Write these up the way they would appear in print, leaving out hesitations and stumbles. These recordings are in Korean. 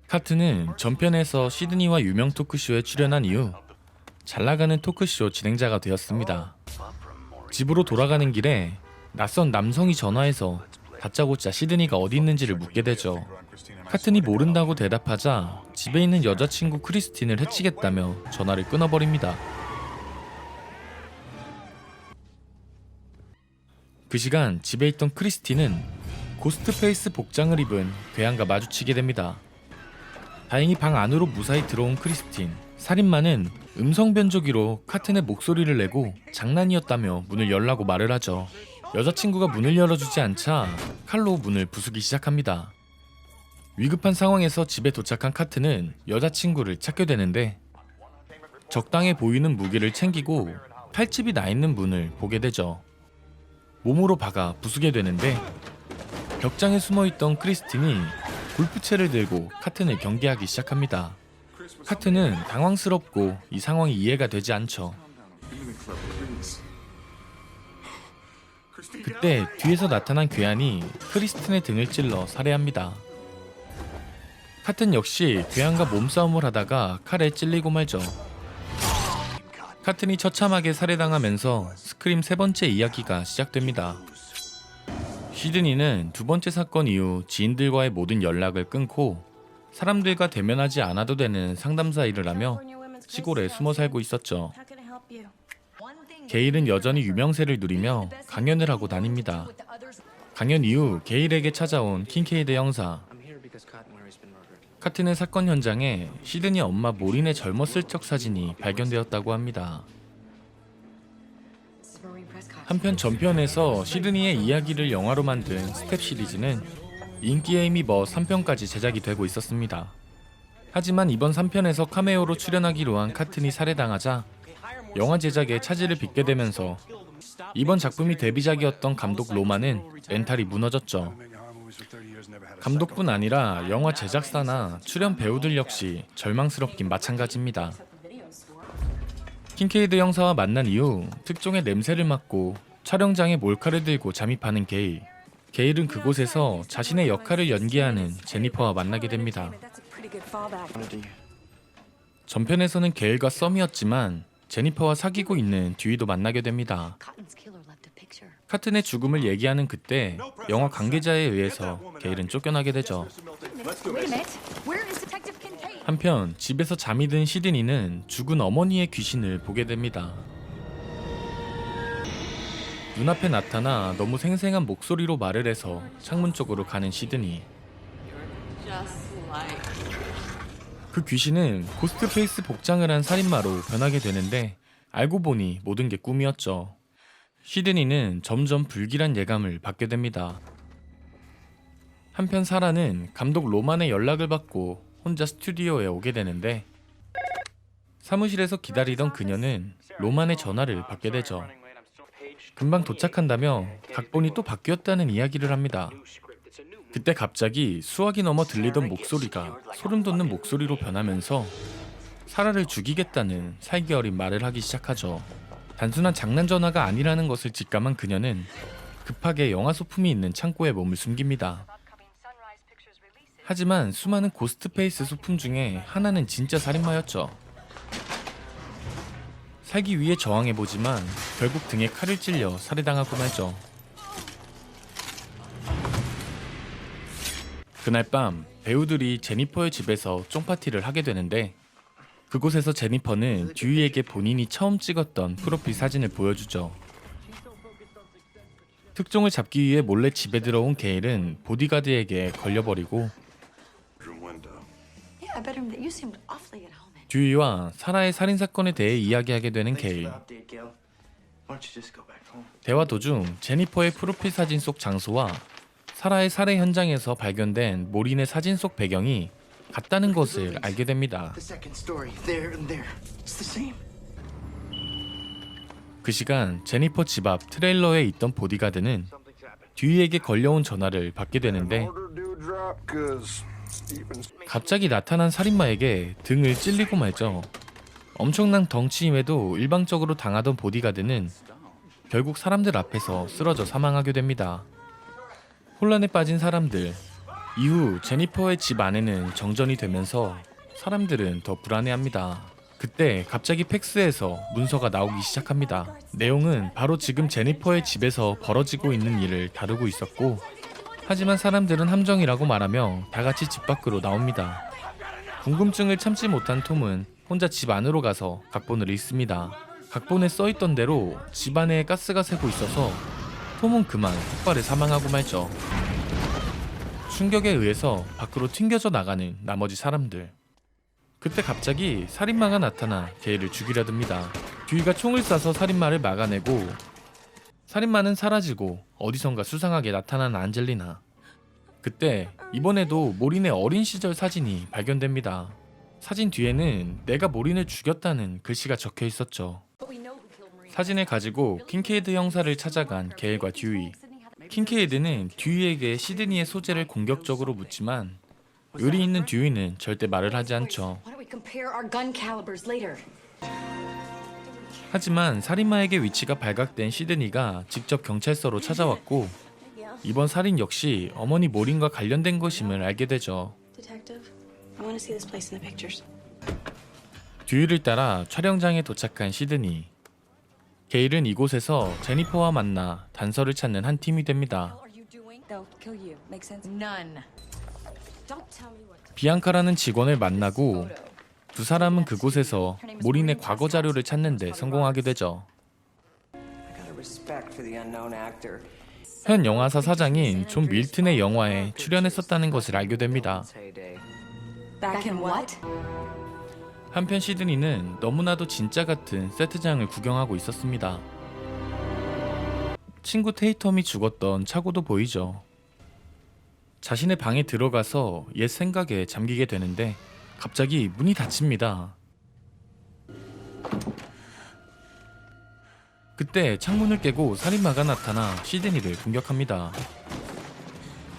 카트는 전편에서 시드니와 유명 토크쇼에 출연한 이후 잘나가는 토크쇼 진행자가 되었습니다. 집으로 돌아가는 길에 낯선 남성이 전화해서 다짜고짜 시드니가 어디 있는지를 묻게 되죠. 카튼이 모른다고 대답하자 집에 있는 여자친구 크리스틴을 해치겠다며 전화를 끊어버립니다. 그 시간 집에 있던 크리스틴은 고스트페이스 복장을 입은 괴한과 마주치게 됩니다. 다행히 방 안으로 무사히 들어온 크리스틴. 살인마는 음성 변조기로 카튼의 목소리를 내고 장난이었다며 문을 열라고 말을 하죠. 여자친구가 문을 열어주지 않자 칼로 문을 부수기 시작합니다. 위급한 상황에서 집에 도착한 카튼은 여자친구를 찾게 되는데 적당해 보이는 무기를 챙기고 칼집이 나 있는 문을 보게 되죠. 몸으로 박아 부수게 되는데 벽장에 숨어있던 크리스틴이 골프채를 들고 카튼을 경계하기 시작합니다. 카튼은 당황스럽고 이 상황이 이해가 되지 않죠. 그때 뒤에서 나타난 괴한이 크리스틴의 등을 찔러 살해합니다. 카튼 역시 괴한과 몸싸움을 하다가 칼에 찔리고 말죠. 카튼이 처참하게 살해당하면서 스크림 세 번째 이야기가 시작됩니다. 시드니는 두 번째 사건 이후 지인들과의 모든 연락을 끊고 사람들과 대면하지 않아도 되는 상담사 일을 하며 시골에 숨어 살고 있었죠. 게일은 여전히 유명세를 누리며 강연을 하고 다닙니다. 강연 이후 게일에게 찾아온 킨케이드 형사. 카튼의 사건 현장에 시드니 엄마 모린의 젊었을 적 사진이 발견되었다고 합니다. 한편 전편에서 시드니의 이야기를 영화로 만든 스텝 시리즈는 인기에 힘입어 3편까지 제작이 되고 있었습니다. 하지만 이번 3편에서 카메오로 출연하기로 한 카튼이 살해당하자 영화 제작에 차질을 빚게 되면서 이번 작품이 데뷔작이었던 감독 로마는 멘탈이 무너졌죠. 감독뿐 아니라 영화 제작사나 출연 배우들 역시 절망스럽긴 마찬가지입니다. 킨케이드 형사와 만난 이후 특종의 냄새를 맡고 촬영장에 몰카를 들고 잠입하는 게일. 게일은 그곳에서 자신의 역할을 연기하는 제니퍼와 만나게 됩니다. 전편에서는 게일과 썸이었지만 제니퍼와 사귀고 있는 듀이도 만나게 됩니다. 카튼의 죽음을 얘기하는 그때 영화 관계자에 의해서 게일은 쫓겨나게 되죠. 한편 집에서 잠이 든 시드니는 죽은 어머니의 귀신을 보게 됩니다. 눈앞에 나타나 너무 생생한 목소리로 말을 해서 창문 쪽으로 가는 시드니. 그 귀신은 고스트페이스 복장을 한 살인마로 변하게 되는데 알고 보니 모든 게 꿈이었죠. 시드니는 점점 불길한 예감을 받게 됩니다. 한편 사라는 감독 로만의 연락을 받고 혼자 스튜디오에 오게 되는데 사무실에서 기다리던 그녀는 로만의 전화를 받게 되죠. 금방 도착한다며 각본이 또 바뀌었다는 이야기를 합니다. 그때 갑자기 수화기 넘어 들리던 목소리가 소름 돋는 목소리로 변하면서 사라를 죽이겠다는 살기 어린 말을 하기 시작하죠. 단순한 장난 전화가 아니라는 것을 직감한 그녀는 급하게 영화 소품이 있는 창고에 몸을 숨깁니다. 하지만 수많은 고스트페이스 소품 중에 하나는 진짜 살인마였죠. 살기 위해 저항해보지만 결국 등에 칼을 찔려 살해당하고 말죠. 그날 밤 배우들이 제니퍼의 집에서 쫑파티를 하게 되는데 그곳에서 제니퍼는 듀이에게 본인이 처음 찍었던 프로필 사진을 보여주죠. 특종을 잡기 위해 몰래 집에 들어온 게일은 보디가드에게 걸려버리고 듀이와 사라의 살인사건에 대해 이야기하게 되는 게일. 대화 도중 제니퍼의 프로필 사진 속 장소와 사라의 살해 현장에서 발견된 모린의 사진 속 배경이 같다는 것을 알게 됩니다. 그 시간 제니퍼 집 앞 트레일러에 있던 보디가드는 듀이에게 걸려온 전화를 받게 되는데 갑자기 나타난 살인마에게 등을 찔리고 말죠. 엄청난 덩치임에도 일방적으로 당하던 보디가드는 결국 사람들 앞에서 쓰러져 사망하게 됩니다. 혼란에 빠진 사람들. 이후 제니퍼의 집 안에는 정전이 되면서 사람들은 더 불안해합니다. 그때 갑자기 팩스에서 문서가 나오기 시작합니다. 내용은 바로 지금 제니퍼의 집에서 벌어지고 있는 일을 다루고 있었고, 하지만 사람들은 함정이라고 말하며 다 같이 집 밖으로 나옵니다. 궁금증을 참지 못한 톰은 혼자 집 안으로 가서 각본을 읽습니다. 각본에 써있던 대로 집 안에 가스가 새고 있어서 톰은 그만 폭발에 사망하고 말죠. 충격에 의해서 밖으로 튕겨져 나가는 나머지 사람들. 그때 갑자기 살인마가 나타나 게이를 죽이려 듭니다. 듀이가 총을 쏴서 살인마를 막아내고, 살인마는 사라지고 어디선가 수상하게 나타난 안젤리나. 그때 이번에도 모린의 어린 시절 사진이 발견됩니다. 사진 뒤에는 내가 모린을 죽였다는 글씨가 적혀 있었죠. 사진을 가지고 킹케이드 형사를 찾아간 게일과 듀이. 킹케이드는 듀이에게 시드니의 소재를 공격적으로 묻지만 의리 있는 듀이는 절대 말을 하지 않죠. 하지만 살인마에게 위치가 발각된 시드니가 직접 경찰서로 찾아왔고, 이번 살인 역시 어머니 모린과 관련된 것임을 알게 되죠. 듀이를 따라 촬영장에 도착한 시드니. 게일은 이곳에서 제니퍼와 만나 단서를 찾는 한 팀이 됩니다. 비앙카라는 직원을 만나고 두 사람은 그곳에서 모린의 과거 자료를 찾는 데 성공하게 되죠. 현 영화사 사장인 존 밀튼의 영화에 출연했었다는 것을 알게 됩니다. 한편 시드니는 너무나도 진짜 같은 세트장을 구경하고 있었습니다. 친구 테이텀이 죽었던 차고도 보이죠. 자신의 방에 들어가서 옛 생각에 잠기게 되는데 갑자기 문이 닫힙니다. 그때 창문을 깨고 살인마가 나타나 시드니를 공격합니다.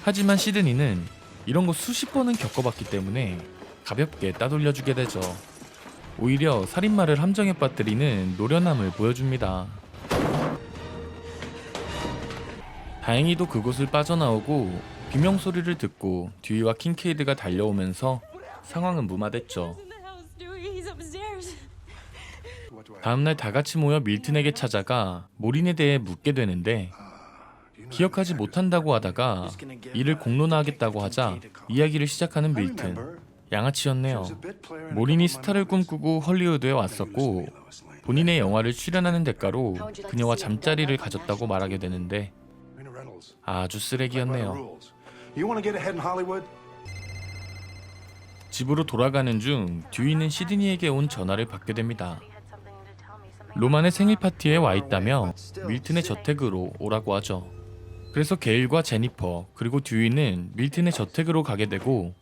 하지만 시드니는 이런 거 수십 번은 겪어봤기 때문에 가볍게 따돌려주게 되죠. 오히려 살인마를 함정에 빠뜨리는 노련함을 보여줍니다. 다행히도 그곳을 빠져나오고 비명소리를 듣고 듀이와 킹케이드가 달려오면서 상황은 무마됐죠. 다음날 다같이 모여 밀튼에게 찾아가 모린에 대해 묻게 되는데, 기억하지 못한다고 하다가 이를 공론화하겠다고 하자 이야기를 시작하는 밀튼. 양아치였네요. 모린이 스타를 꿈꾸고 헐리우드에 왔었고 본인의 영화를 출연하는 대가로 그녀와 잠자리를 가졌다고 말하게 되는데 아주 쓰레기였네요. 집으로 돌아가는 중 듀이는 시드니에게 온 전화를 받게 됩니다. 로만의 생일 파티에 와 있다며 밀튼의 저택으로 오라고 하죠. 그래서 게일과 제니퍼 그리고 듀이는 밀튼의 저택으로 가게 되고,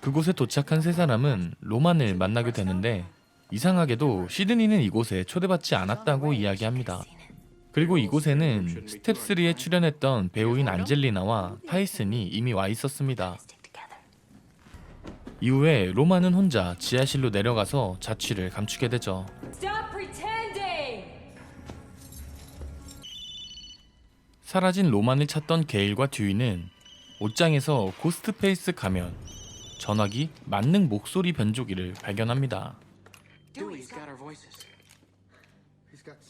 그곳에 도착한 세 사람은 로만을 만나게 되는데 이상하게도 시드니는 이곳에 초대받지 않았다고 이야기합니다. 그리고 이곳에는 스텝 3에 출연했던 배우인 안젤리나와 타이슨이 이미 와 있었습니다. 이후에 로만은 혼자 지하실로 내려가서 자취를 감추게 되죠. 사라진 로만을 찾던 게일과 듀이는 옷장에서 고스트페이스 가면, 전화기, 만능 목소리 변조기를 발견합니다.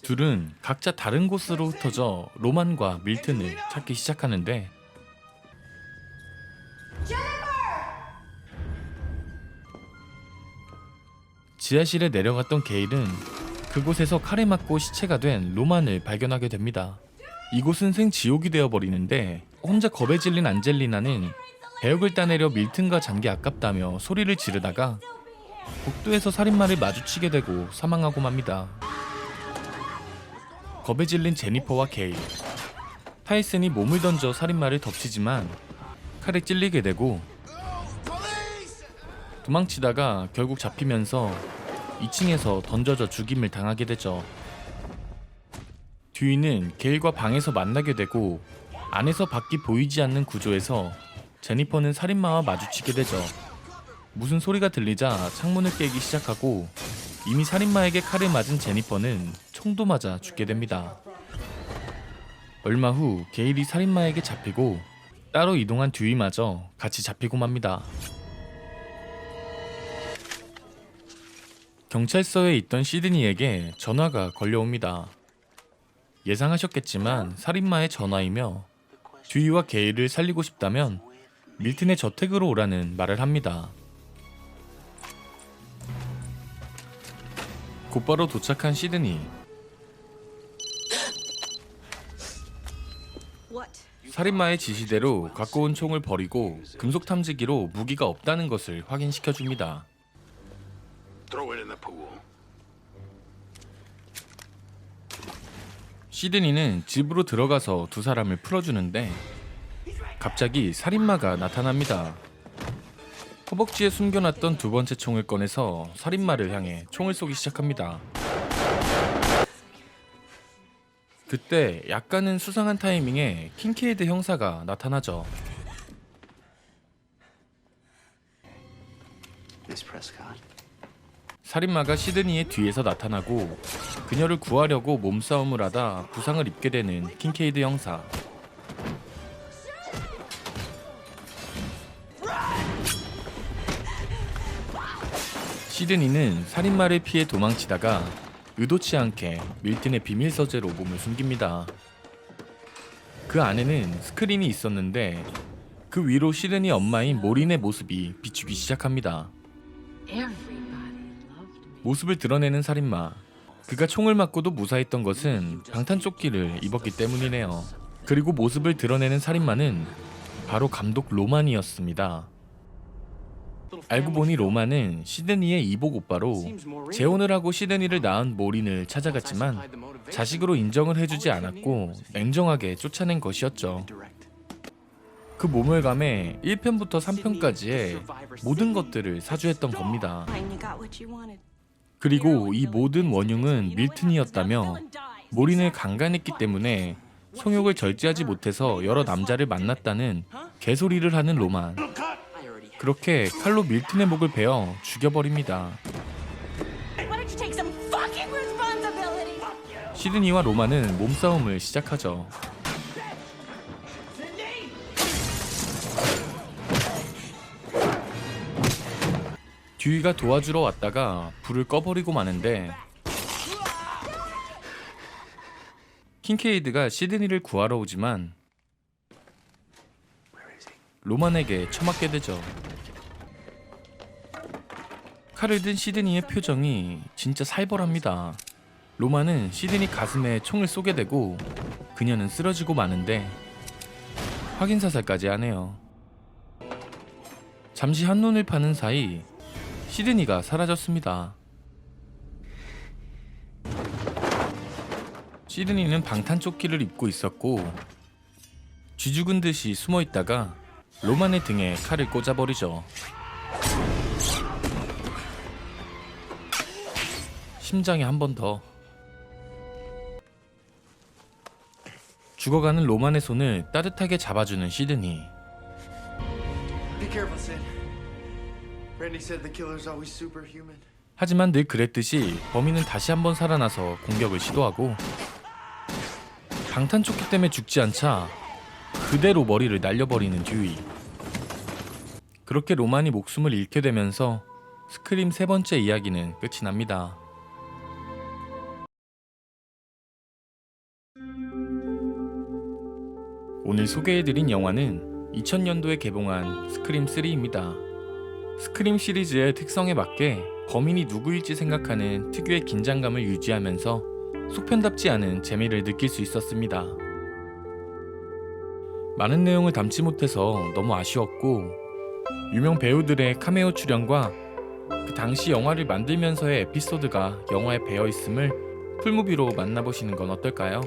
둘은 각자 다른 곳으로 흩어져 로만과 밀튼을 찾기 시작하는데, 지하실에 내려갔던 게일은 그곳에서 칼에 맞고 시체가 된 로만을 발견하게 됩니다. 이곳은 생지옥이 되어버리는데 혼자 겁에 질린 안젤리나는 배역을 따내려 밀튼과 잔기 아깝다며 소리를 지르다가 복도에서 살인마를 마주치게 되고 사망하고 맙니다. 겁에 질린 제니퍼와 게일, 타이슨이 몸을 던져 살인마를 덮치지만 칼에 찔리게 되고 도망치다가 결국 잡히면서 2층에서 던져져 죽임을 당하게 되죠. 듀이는 게일과 방에서 만나게 되고 안에서 밖이 보이지 않는 구조에서 제니퍼는 살인마와 마주치게 되죠. 무슨 소리가 들리자 창문을 깨기 시작하고 이미 살인마에게 칼을 맞은 제니퍼는 총도 맞아 죽게 됩니다. 얼마 후 게일이 살인마에게 잡히고 따로 이동한 듀이마저 같이 잡히고 맙니다. 경찰서에 있던 시드니에게 전화가 걸려옵니다. 예상하셨겠지만 살인마의 전화이며 듀이와 게일을 살리고 싶다면 밀튼의 저택으로 오라는 말을 합니다. 곧바로 도착한 시드니. 살인마의 지시대로 갖고 온 총을 버리고 금속 탐지기로 무기가 없다는 것을 확인시켜줍니다. 시드니는 집으로 들어가서 두 사람을 풀어주는데 갑자기 살인마가 나타납니다. 허벅지에 숨겨놨던 두 번째 총을 꺼내서 살인마를 향해 총을 쏘기 시작합니다. 그때 약간은 수상한 타이밍에 킹케이드 형사가 나타나죠. 살인마가 시드니의 뒤에서 나타나고 그녀를 구하려고 몸싸움을 하다 부상을 입게 되는 킹케이드 형사. 시드니는 살인마를 피해 도망치다가 의도치 않게 밀튼의 비밀 서재로 몸을 숨깁니다. 그 안에는 스크린이 있었는데 그 위로 시드니 엄마인 모린의 모습이 비추기 시작합니다. 모습을 드러내는 살인마. 그가 총을 맞고도 무사했던 것은 방탄조끼를 입었기 때문이네요. 그리고 모습을 드러내는 살인마는 바로 감독 로만이었습니다. 알고 보니 로만은 시드니의 이복 오빠로 재혼을 하고 시드니를 낳은 모린을 찾아갔지만 자식으로 인정을 해주지 않았고 냉정하게 쫓아낸 것이었죠. 그 모멸감에 1편부터 3편까지의 모든 것들을 사주했던 겁니다. 그리고 이 모든 원흉은 밀튼이었다며 모린을 강간했기 때문에 성욕을 절제하지 못해서 여러 남자를 만났다는 개소리를 하는 로만. 그렇게 칼로 밀튼의 목을 베어 죽여버립니다. 시드니와 로만은 몸싸움을 시작하죠. 듀이가 도와주러 왔다가 불을 꺼버리고 마는데 킹케이드가 시드니를 구하러 오지만 로만에게 처맞게 되죠. 칼을 든 시드니의 표정이 진짜 살벌합니다. 로만은 시드니 가슴에 총을 쏘게 되고 그녀는 쓰러지고 마는데 확인사살까지 하네요. 잠시 한눈을 파는 사이 시드니가 사라졌습니다. 시드니는 방탄조끼를 입고 있었고 쥐죽은 듯이 숨어있다가 로만의 등에 칼을 꽂아버리죠. 심장에 한 번 더. 죽어가는 로만의 손을 따뜻하게 잡아주는 시드니. 하지만 늘 그랬듯이 범인은 다시 한번 살아나서 공격을 시도하고 방탄조끼 때문에 죽지 않자 그대로 머리를 날려버리는 듀이. 그렇게 로만이 목숨을 잃게 되면서 스크림 세 번째 이야기는 끝이 납니다. 오늘 소개해드린 영화는 2000년도에 개봉한 스크림 3입니다. 스크림 시리즈의 특성에 맞게 범인이 누구일지 생각하는 특유의 긴장감을 유지하면서 속편답지 않은 재미를 느낄 수 있었습니다. 많은 내용을 담지 못해서 너무 아쉬웠고 유명 배우들의 카메오 출연과 그 당시 영화를 만들면서의 에피소드가 영화에 배어있음을 풀무비로 만나보시는 건 어떨까요?